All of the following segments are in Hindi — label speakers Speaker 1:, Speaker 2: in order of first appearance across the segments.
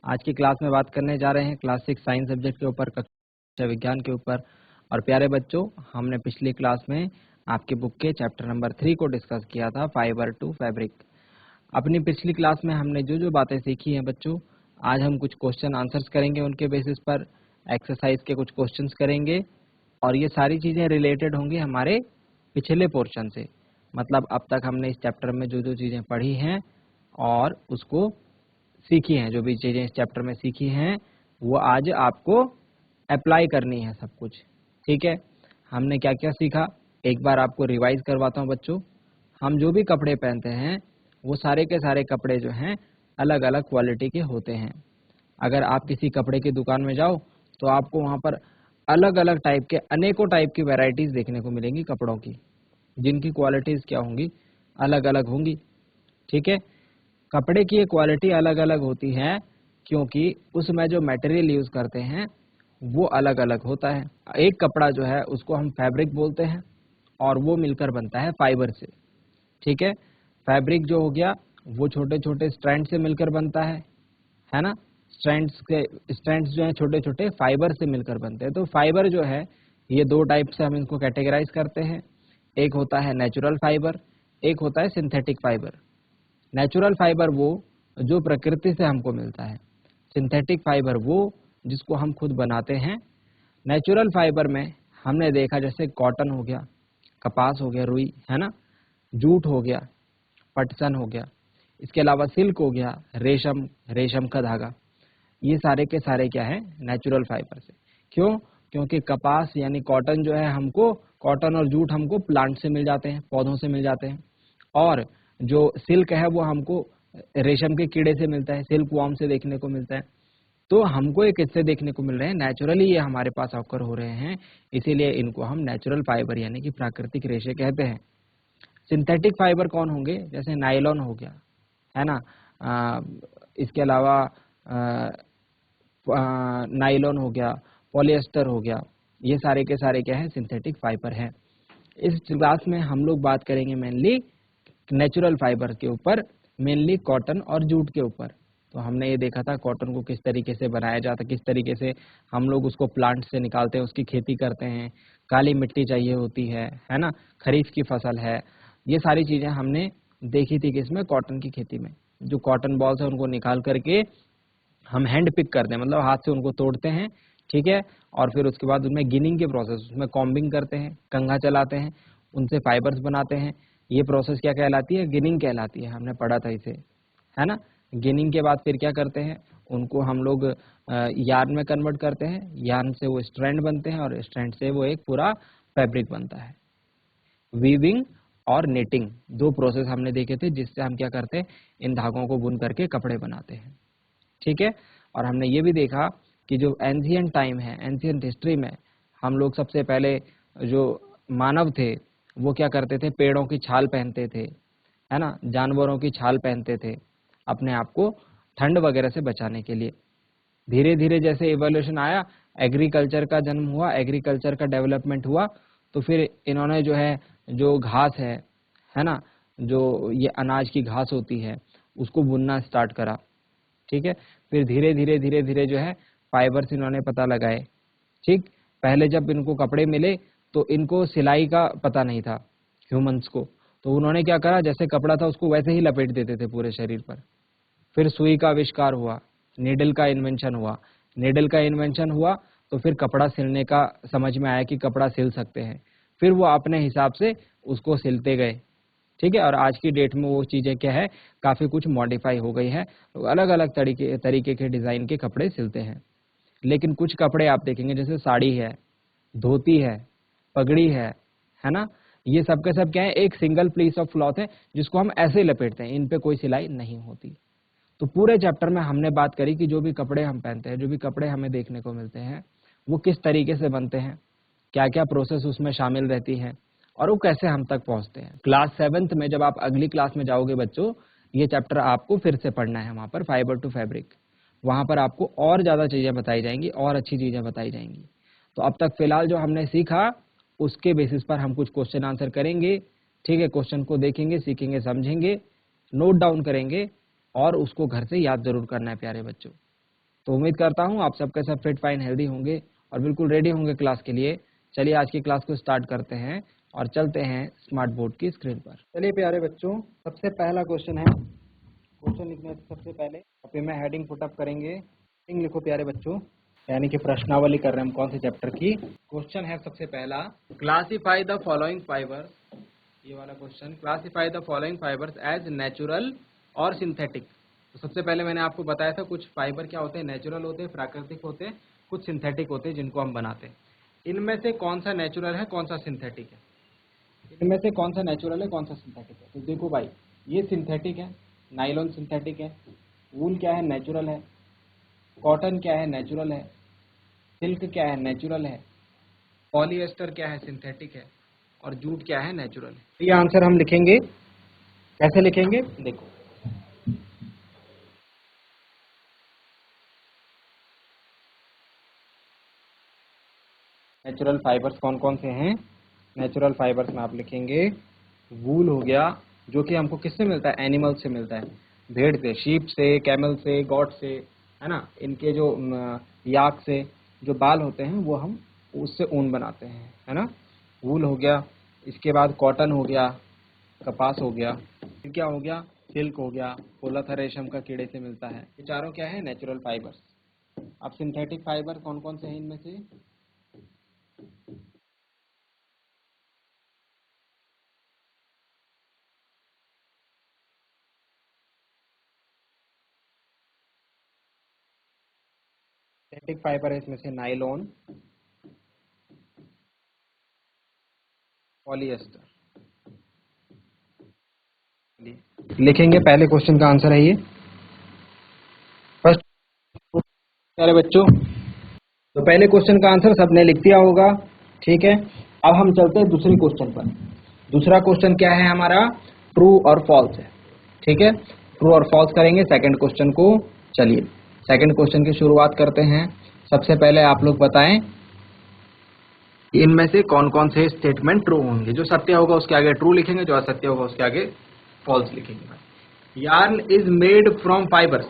Speaker 1: आज की क्लास में बात करने जा रहे हैं क्लास 6 साइंस सब्जेक्ट के ऊपर, कक्षा विज्ञान के ऊपर। और प्यारे बच्चों, हमने पिछली क्लास में आपके बुक के चैप्टर नंबर 3 को डिस्कस किया था, फाइबर टू फैब्रिक। अपनी पिछली क्लास में हमने जो जो बातें सीखी हैं बच्चों, आज हम कुछ क्वेश्चन आंसर्स करेंगे, उनके बेसिस पर एक्सरसाइज के कुछ क्वेश्चंस करेंगे। और ये सारी चीज़ें रिलेटेड होंगी हमारे पिछले पोर्शन से, मतलब अब तक हमने इस चैप्टर में जो जो चीज़ें पढ़ी हैं और उसको सीखी हैं, जो भी चीज़ें इस चैप्टर में सीखी हैं वो आज आपको अप्लाई करनी है सब कुछ। ठीक है, हमने क्या क्या सीखा एक बार आपको रिवाइज करवाता हूँ बच्चों। हम जो भी कपड़े पहनते हैं वो सारे के सारे कपड़े जो हैं अलग अलग क्वालिटी के होते हैं। अगर आप किसी कपड़े की दुकान में जाओ तो आपको वहाँ पर अलग अलग टाइप के, अनेकों टाइप की वैरायटीज देखने को मिलेंगी कपड़ों की, जिनकी क्वालिटीज क्या होंगी, अलग अलग होंगी। ठीक है, कपड़े की ये क्वालिटी अलग अलग होती है क्योंकि उसमें जो मटेरियल यूज करते हैं वो अलग अलग होता है। एक कपड़ा जो है उसको हम फैब्रिक बोलते हैं और वो मिलकर बनता है फाइबर से। ठीक है, फैब्रिक जो हो गया वो छोटे छोटे स्ट्रैंड से मिलकर बनता है ना। स्ट्रैंड्स जो है छोटे छोटे फाइबर से मिलकर बनते हैं। तो फाइबर जो है ये दो टाइप से हम इनको कैटेगराइज करते हैं। एक होता है नेचुरल फाइबर, एक होता है सिंथेटिक फाइबर। नेचुरल फाइबर वो जो प्रकृति से हमको मिलता है, सिंथेटिक फाइबर वो जिसको हम खुद बनाते हैं। नेचुरल फाइबर में हमने देखा जैसे कॉटन हो गया, कपास हो गया, रुई है ना, जूट हो गया, पटसन हो गया, इसके अलावा सिल्क हो गया, रेशम, रेशम का धागा, ये सारे के सारे क्या है, नेचुरल फाइबर से। क्यों? क्योंकि कपास यानी कॉटन जो है हमको, कॉटन और जूट हमको प्लांट से मिल जाते हैं, पौधों से मिल जाते हैं। और जो सिल्क है वो हमको रेशम के कीड़े से मिलता है, सिल्क वॉर्म से देखने को मिलता है। तो हमको ये किससे देखने को मिल रहे हैं, नेचुरली ये हमारे पास ऑकर हो रहे हैं, इसीलिए इनको हम नेचुरल फाइबर यानी कि प्राकृतिक रेशे कहते हैं। सिंथेटिक फाइबर कौन होंगे, जैसे नायलॉन हो गया, है ना, इसके अलावा नायलॉन हो गया, पॉलिएस्टर हो गया, ये सारे के सारे क्या है, सिंथेटिक फाइबर है। इस क्लास में हम लोग बात करेंगे मेनली नेचुरल फाइबर के ऊपर, मेनली कॉटन और जूट के ऊपर। तो हमने ये देखा था कॉटन को किस तरीके से बनाया जाता है, किस तरीके से हम लोग उसको प्लांट से निकालते हैं, उसकी खेती करते हैं, काली मिट्टी चाहिए होती है ना, खरीफ की फसल है, ये सारी चीजें हमने देखी थी किसमें, कॉटन की खेती में। जो कॉटन बॉल्स है उनको निकाल करके हम हैंड पिक करते हैं, मतलब हाथ से उनको तोड़ते हैं। ठीक है, और फिर उसके बाद उनमें गिनिंग के प्रोसेस, उसमें कॉम्बिंग करते हैं, कंघा चलाते हैं, उनसे फाइबर्स बनाते हैं। ये प्रोसेस क्या कहलाती है, गिनिंग कहलाती है, हमने पढ़ा था इसे, है ना। गिनिंग के बाद फिर क्या करते हैं, उनको हम लोग यार्न में कन्वर्ट करते हैं, यार्न से वो स्ट्रैंड बनते हैं और स्ट्रैंड से वो एक पूरा फैब्रिक बनता है। वीविंग और नेटिंग दो प्रोसेस हमने देखे थे जिससे हम क्या करते हैं, इन धागों को बुन करके कपड़े बनाते हैं। ठीक है, और हमने ये भी देखा कि जो एंशिएंट टाइम है, एंशिएंट हिस्ट्री में हम लोग सबसे पहले जो मानव थे वो क्या करते थे, पेड़ों की छाल पहनते थे, है ना, जानवरों की छाल पहनते थे अपने आप को ठंड वगैरह से बचाने के लिए। धीरे धीरे जैसे इवोल्यूशन आया, एग्रीकल्चर का जन्म हुआ, एग्रीकल्चर का डेवलपमेंट हुआ, तो फिर इन्होंने जो है, जो घास है ना, जो ये अनाज की घास होती है उसको बुनना स्टार्ट करा। ठीक है, फिर धीरे धीरे धीरे धीरे जो है फाइबर्स इन्होंने पता लगाए। ठीक, पहले जब इनको कपड़े मिले तो इनको सिलाई का पता नहीं था ह्यूमंस को, तो उन्होंने क्या करा, जैसे कपड़ा था उसको वैसे ही लपेट देते थे पूरे शरीर पर। फिर सुई का आविष्कार हुआ, नीडल का इन्वेंशन हुआ, नीडल का इन्वेंशन हुआ तो फिर कपड़ा सिलने का समझ में आया कि कपड़ा सिल सकते हैं, फिर वो अपने हिसाब से उसको सिलते गए। ठीक है, और आज की डेट में वो चीज़ें क्या है, काफ़ी कुछ मॉडिफाई हो गई है, तो अलग अलग तरीके के डिज़ाइन के कपड़े सिलते हैं। लेकिन कुछ कपड़े आप देखेंगे जैसे साड़ी है, धोती है, पगड़ी है ना, ये सब के सब क्या है, एक सिंगल पीस ऑफ क्लॉथ है जिसको हम ऐसे लपेटते हैं, इन पे कोई सिलाई नहीं होती। तो पूरे चैप्टर में हमने बात करी कि जो भी कपड़े हम पहनते हैं, जो भी कपड़े हमें देखने को मिलते हैं, वो किस तरीके से बनते हैं, क्या क्या प्रोसेस उसमें शामिल रहती है और वो कैसे हम तक पहुंचते हैं। क्लास 7th में जब आप अगली क्लास में जाओगे बच्चों, ये चैप्टर आपको फिर से पढ़ना है, वहां पर फाइबर टू फैब्रिक, वहां पर आपको और ज़्यादा चीज़ें बताई जाएंगी और अच्छी चीज़ें बताई जाएंगी। तो अब तक फिलहाल जो हमने सीखा उसके बेसिस पर हम कुछ क्वेश्चन आंसर करेंगे। ठीक है, क्वेश्चन को देखेंगे, सीखेंगे, समझेंगे, नोट डाउन करेंगे और उसको घर से याद जरूर करना है प्यारे बच्चों। तो उम्मीद करता हूँ आप सबके सब फिट फाइन हेल्दी होंगे और बिल्कुल रेडी होंगे क्लास के लिए। चलिए आज की क्लास को स्टार्ट करते हैं और चलते हैं स्मार्ट बोर्ड की स्क्रीन पर। चलिए प्यारे बच्चों, सबसे पहला क्वेश्चन है। क्वेश्चन लिखने से सबसे पहले कॉपी में हेडिंग पुटअप करेंगे। हेडिंग लिखो प्यारे बच्चों, यानी कि प्रश्नावली कर रहे हैं हम कौन से चैप्टर की। क्वेश्चन है सबसे पहला, क्लासीफाई द फॉलोइंग फाइबर्स। ये वाला question, classify the following fibres as natural और सिंथेटिक। तो सबसे पहले मैंने आपको बताया था कुछ फाइबर क्या होते हैं, नेचुरल होते हैं, प्राकृतिक होते हैं, कुछ सिंथेटिक होते हैं जिनको हम बनाते हैं। इनमें से कौन सा नेचुरल है, कौन सा सिंथेटिक है? इनमें से कौन सा नेचुरल है, कौन सा सिंथेटिक है? तो देखो भाई, ये सिंथेटिक है, नायलॉन सिंथेटिक है, वूल क्या है, नेचुरल है, कॉटन क्या है, नेचुरल है, सिल्क क्या है, नेचुरल है, पॉलिएस्टर क्या है, सिंथेटिक है, और जूट क्या है, नेचुरल है। तो ये आंसर हम लिखेंगे, कैसे लिखेंगे देखो। नेचुरल फाइबर्स कौन कौन से हैं? नेचुरल फाइबर्स में आप लिखेंगे वूल हो गया, जो कि हमको किससे मिलता है, एनिमल से मिलता है, भेड़ से, शीप से, कैमल से, गॉट से, है ना। इनके जो याक से जो बाल होते हैं वो हम उससे ऊन बनाते हैं, है ना। वूल हो गया, इसके बाद कॉटन हो गया, कपास हो गया, फिर क्या हो गया, सिल्क हो गया, पोलथ रेशम का कीड़े से मिलता है। ये चारों क्या है, नेचुरल फाइबर्स। अब सिंथेटिक फाइबर कौन कौन से हैं इनमें से? सिंथेटिक फाइबर है इसमें से नायलॉन, पॉलिएस्टर। लिखेंगे, पहले क्वेश्चन का आंसर है ये फर्स्ट। प्यारे बच्चों, तो पहले क्वेश्चन का आंसर सबने लिख दिया होगा, ठीक है। अब हम चलते हैं दूसरी क्वेश्चन पर। दूसरा क्वेश्चन क्या है हमारा, ट्रू और फॉल्स है, ठीक है। ट्रू और फॉल्स करेंगे सेकंड क्वेश्चन को। चलिए सेकंड क्वेश्चन की शुरुआत करते हैं। सबसे पहले आप लोग बताएं इनमें से कौन कौन से स्टेटमेंट ट्रू होंगे। जो सत्य होगा उसके आगे ट्रू लिखेंगे, जो असत्य होगा उसके आगे फॉल्स लिखेंगे। Yarn is made from fibres.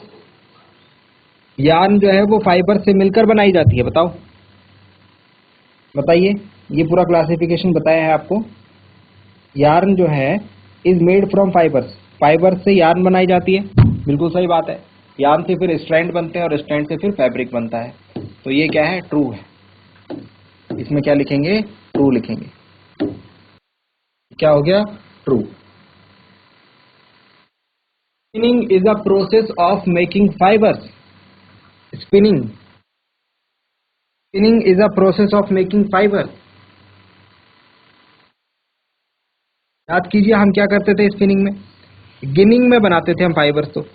Speaker 1: Yarn जो है वो फाइबर से मिलकर बनाई जाती है, बताओ, बताइए। ये पूरा क्लासिफिकेशन बताया है आपको। यार्न जो है is made from fibres, fibre से यार्न बनाई जाती है, बिल्कुल सही बात है। यार्न से फिर स्ट्रैंड बनते हैं और स्ट्रैंड से फिर फैब्रिक बनता है। तो ये क्या है, ट्रू है। इसमें क्या लिखेंगे, ट्रू लिखेंगे। क्या हो गया, true. Spinning is a process of making fibres. Spinning, spinning is a process of making fibres. याद कीजिए हम क्या करते थे स्पिनिंग में, गिनिंग में बनाते थे हम फाइबर्स। तो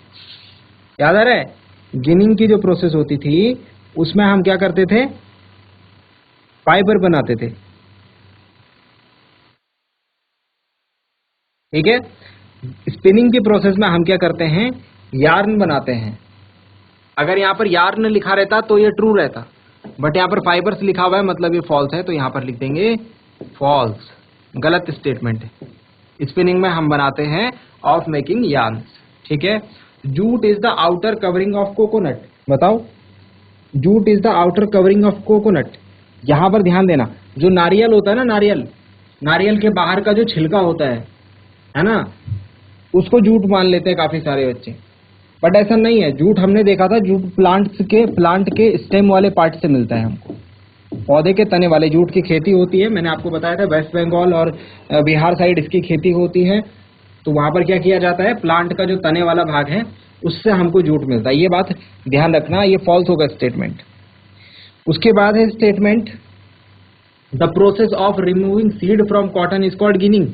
Speaker 1: याद आ रहा है, गिनिंग की जो प्रोसेस होती थी उसमें हम क्या करते थे, फाइबर बनाते थे, ठीक है। स्पिनिंग की प्रोसेस में हम क्या करते हैं, यार्न बनाते हैं। अगर यहाँ पर यार्न लिखा रहता तो ये ट्रू रहता, बट यहाँ पर फाइबर्स लिखा हुआ है मतलब ये फॉल्स है, तो यहाँ पर लिख देंगे फॉल्स, गलत स्टेटमेंट है। स्पिनिंग में हम बनाते हैं ऑफ मेकिंग यार्न, ठीक है। Jute is the outer covering of coconut. बताओ, jute is the outer covering of coconut. यहां पर ध्यान देना, जो नारियल होता है ना, नारियल, नारियल के बाहर का जो छिलका होता है ना, उसको जूट मान लेते हैं काफी सारे बच्चे, बट ऐसा नहीं है। जूट हमने देखा था, जूट प्लांट के स्टेम वाले पार्ट से मिलता है हमको, पौधे के तने वाले जूट की खेती होती है। मैंने आपको बताया था वेस्ट बंगाल और बिहार साइड इसकी खेती होती है। तो वहां पर क्या किया जाता है, प्लांट का जो तने वाला भाग है उससे हमको जूट मिलता है। ये बात ध्यान रखना, ये फॉल्स होगा स्टेटमेंट। उसके बाद है statement, the process of removing seed from cotton is called ginning.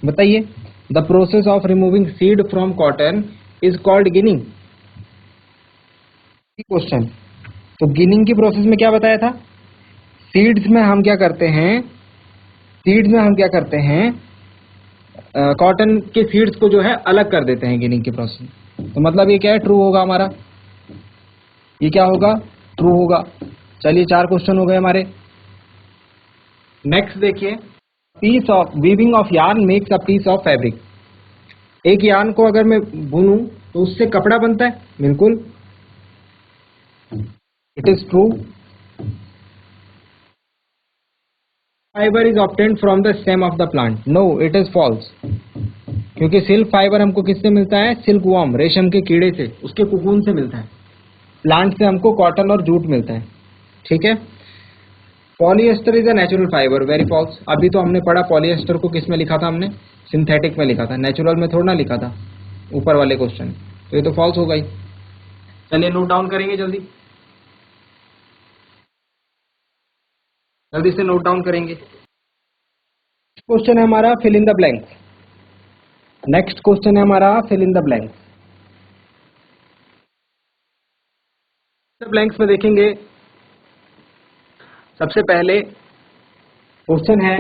Speaker 1: बताइए, the process of removing seed from cotton is called ginning. Question, तो गिनिंग की प्रोसेस में क्या बताया था, सीड्स में हम क्या करते हैं, सीड्स में हम क्या करते हैं, कॉटन के सीड्स को जो है अलग कर देते हैं गिनिंग की प्रोसेस। तो मतलब ये क्या है, ट्रू होगा हमारा, ये क्या होगा, ट्रू होगा। चलिए 4 क्वेश्चन हो गए हमारे। नेक्स्ट देखिए, piece of weaving of yarn makes a piece of fabric. एक यार्न को अगर मैं बुनूं तो उससे कपड़ा बनता है, बिल्कुल। It is true. Fibre is obtained from the stem of the plant. No, it is false. क्योंकि सिल्क फाइबर हमको किससे मिलता है? सिल्क वॉर्म, रेशम के कीड़े से, उसके कुकून से मिलता है। प्लांट से हमको कॉटन और जूट मिलता है। ठीक है। Polyester is a natural fibre. Very false. अभी तो हमने पढ़ा पॉलिएस्टर को किस में लिखा था हमने? सिंथेटिक में लिखा था, नेचुरल में थोड़ा ना लिखा था ऊपर वाले क्वेश्चन। तो ये तो फॉल्स हो गई। चलिए नोट डाउन करेंगे, जल्दी जल्दी से नोट डाउन करेंगे। क्वेश्चन है हमारा fill in the blanks. Next question है हमारा fill in the blanks. Blanks में देखेंगे, सबसे पहले क्वेश्चन है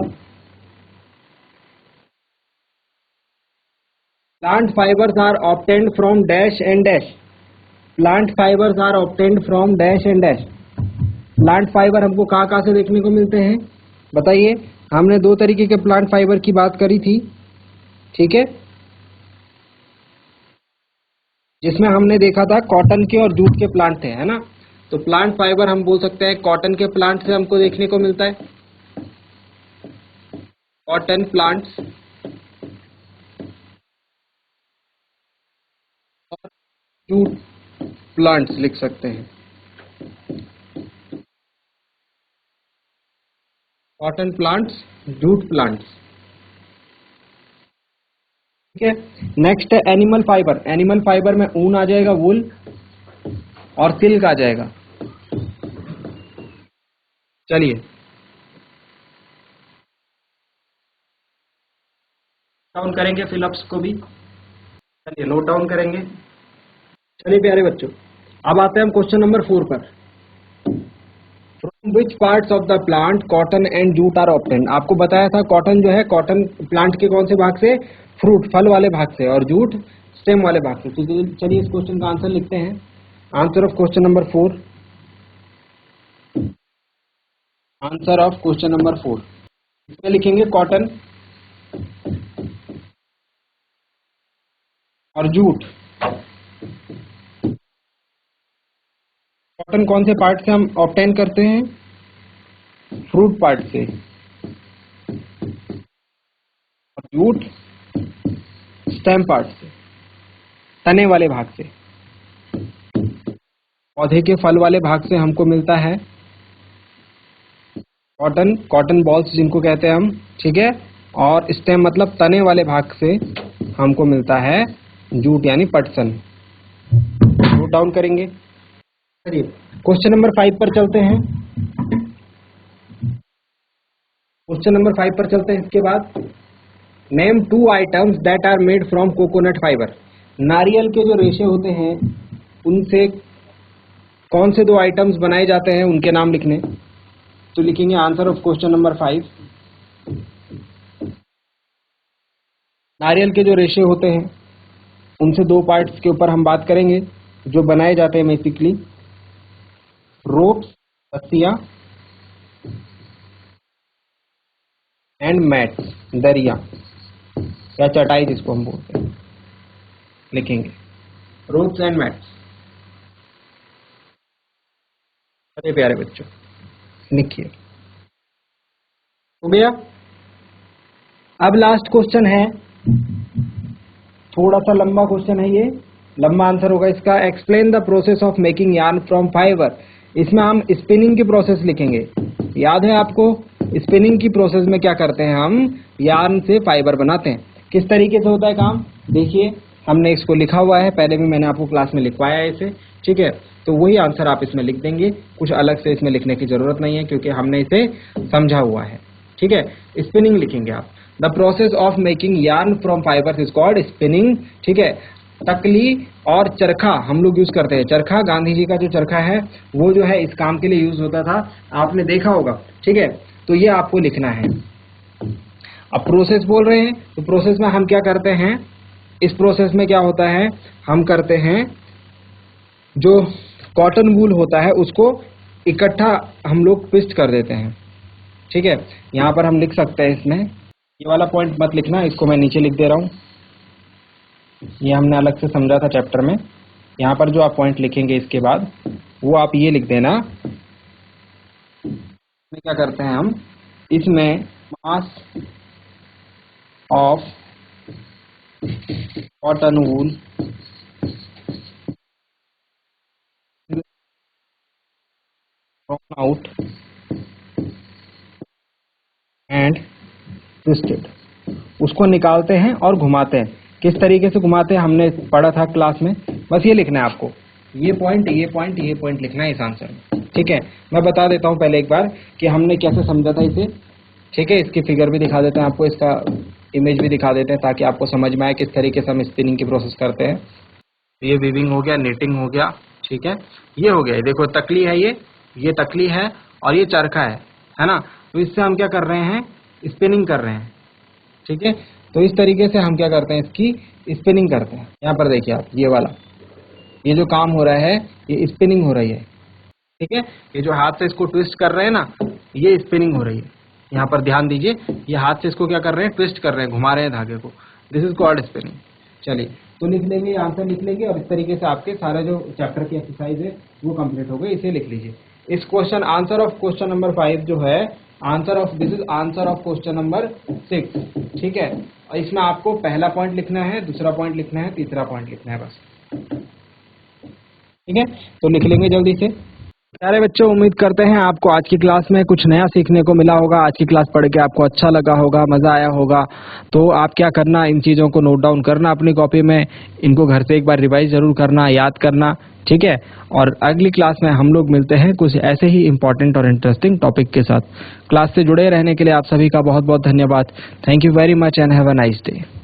Speaker 1: plant fibres are obtained from dash and dash. Plant fibres are obtained from dash and dash. Plant fibre हमको कहाँ कहाँ से देखने को मिलते हैं बताइए? हमने दो तरीके के प्लांट फाइबर की बात करी थी, ठीक है, जिसमें हमने देखा था कॉटन के और जूट के प्लांट थे, है ना। तो प्लांट फाइबर हम बोल सकते हैं कॉटन के प्लांट से हमको देखने को मिलता है, कॉटन प्लांट्स, और जूट प्लांट्स लिख सकते हैं, कॉटन प्लांट्स, जूट प्लांट्स। ठीक है। नेक्स्ट है एनिमल फाइबर। एनिमल फाइबर में ऊन आ जाएगा, वूल, और सिल्क आ जाएगा। चलिए डाउन करेंगे फिलअप्स को भी, चलिए नोट डाउन करेंगे। चलिए प्यारे बच्चों, अब आते हैं हम क्वेश्चन नंबर 4 पर। From which parts of the plant cotton and jute are obtained. आपको बताया था कॉटन जो है, कॉटन प्लांट के कौन से भाग से? फ्रूट, फल वाले भाग से, और जूट स्टेम वाले भाग से। तो चलिए इस क्वेश्चन का आंसर लिखते हैं। Answer of question number 4, answer of question number 4 इसमें लिखेंगे कॉटन और जूट। कॉटन कौन से पार्ट से हम ऑब्टेन करते हैं? फ्रूट पार्ट से, और जूट स्टेम पार्ट से, तने वाले भाग से। पौधे के फल वाले भाग से हमको मिलता है कॉटन, कॉटन बॉल्स जिनको कहते हैं हम, ठीक है, और स्टेम मतलब तने वाले भाग से हमको मिलता है जूट यानी पटसन। नोट डाउन करेंगे। चलिए क्वेश्चन नंबर 5 पर चलते हैं। क्वेश्चन नंबर 5 पर चलते हैं। इसके बाद name 2 items that are made from coconut fibre. नारियल के जो रेशे होते हैं उनसे कौन से 2 आइटम्स बनाए जाते हैं, उनके नाम लिखने। तो लिखेंगे आंसर ऑफ क्वेश्चन नंबर 5। नारियल के जो रेशे होते हैं उनसे 2 पार्ट्स के ऊपर हम बात करेंगे जो बनाए जाते हैं बेसिकली, रोप्स, रस्सियां, एंड मैट्स, दरिया या चटाई जिसको हम बोलते हैं। लिखेंगे रोप्स एंड मैट्स। अरे प्यारे बच्चों लिखिए, हो गया। अब लास्ट क्वेश्चन है, थोड़ा सा लंबा क्वेश्चन है, ये लंबा आंसर होगा इसका। Explain the process of making yarn from fibre. इसमें हम स्पिनिंग की प्रोसेस लिखेंगे। याद है आपको स्पिनिंग की प्रोसेस में क्या करते हैं? हम यार्न से फाइबर बनाते हैं। किस तरीके से होता है काम देखिए, हमने इसको लिखा हुआ है, पहले भी मैंने आपको क्लास में लिखवाया है इसे, ठीक है। तो वही आंसर आप इसमें लिख देंगे, कुछ अलग से इसमें लिखने की जरूरत नहीं है क्योंकि हमने इसे समझा हुआ है, ठीक है। स्पिनिंग लिखेंगे आप। The process of making yarn from fibres is called spinning, ठीक है। तकली और चरखा हम लोग यूज करते हैं। चरखा, गांधी जी का जो चरखा है वो जो है इस काम के लिए यूज होता था, आपने देखा होगा, ठीक है। तो ये आपको लिखना है। अब प्रोसेस बोल रहे हैं तो प्रोसेस में हम क्या करते हैं? इस प्रोसेस में क्या होता है, हम करते हैं जो कॉटन वूल होता है उसको इकट्ठा हम लोग ट्विस्ट कर देते हैं, ठीक है। यहाँ पर हम लिख सकते हैं इसमें, ये वाला पॉइंट मत लिखना, इसको मैं नीचे लिख दे रहा हूँ, ये हमने अलग से समझा था चैप्टर में। यहाँ पर जो आप पॉइंट लिखेंगे इसके बाद वो आप ये लिख देना। क्या करते हैं हम, इसमें mass of cotton wool out and twisted, उसको निकालते हैं और घुमाते हैं। किस तरीके से घुमाते हैं हमने पढ़ा था क्लास में, बस ये लिखना है आपको, ये पॉइंट ये पॉइंट ये पॉइंट लिखना है इस आंसर में। ठीक है, मैं बता देता हूँ पहले एक बार कि हमने कैसे समझा था इसे। ठीक है, इसकी फिगर भी दिखा देते हैं आपको, इसका इमेज भी दिखा देते हैं ताकि आपको समझ में आए किस तरीके से हम स्पिनिंग की प्रोसेस करते हैं। ये वीविंग हो गया, निटिंग हो गया। ठीक है, ये हो गया, देखो तकली है, ये तकली है और ये चरखा है ना। तो इससे हम क्या कर रहे हैं, स्पिनिंग कर रहे हैं। ठीक है, तो इस तरीके से हम क्या करते हैं, इसकी स्पिनिंग करते हैं। यहाँ पर देखिए आप, ये वाला, ये जो काम हो रहा है ये स्पिनिंग हो रही है। ठीक है, ये जो हाथ से इसको ट्विस्ट कर रहे हैं ना, ये स्पिनिंग हो रही है। यहाँ पर ध्यान दीजिए, ये हाथ से इसको क्या कर रहे हैं, ट्विस्ट कर रहे हैं, घुमा रहे हैं धागे को। This is called spinning. चलिए, तो लिख लेंगे, आंसर लिख लेंगे और इस तरीके से आपके सारा जो चैप्टर की एक्सरसाइज है वो कंप्लीट हो गई। इसे लिख लीजिए। इस question, answer of question number 5 जो है, answer of, this is answer of question number 6। ठीक है, और इसमें आपको पहला पॉइंट लिखना है, दूसरा पॉइंट लिखना है, तीसरा पॉइंट लिखना है बस। ठीक है, तो लिख लेंगे जल्दी से। प्यारे बच्चों, उम्मीद करते हैं आपको आज की क्लास में कुछ नया सीखने को मिला होगा। आज की क्लास पढ़ के आपको अच्छा लगा होगा, मज़ा आया होगा। तो आप क्या करना, इन चीज़ों को नोट डाउन करना अपनी कॉपी में, इनको घर से एक बार रिवाइज जरूर करना, याद करना। ठीक है, और अगली क्लास में हम लोग मिलते हैं कुछ ऐसे ही इंपॉर्टेंट और इंटरेस्टिंग टॉपिक के साथ। क्लास से जुड़े रहने के लिए आप सभी का बहुत बहुत धन्यवाद। Thank you very much and have a nice day.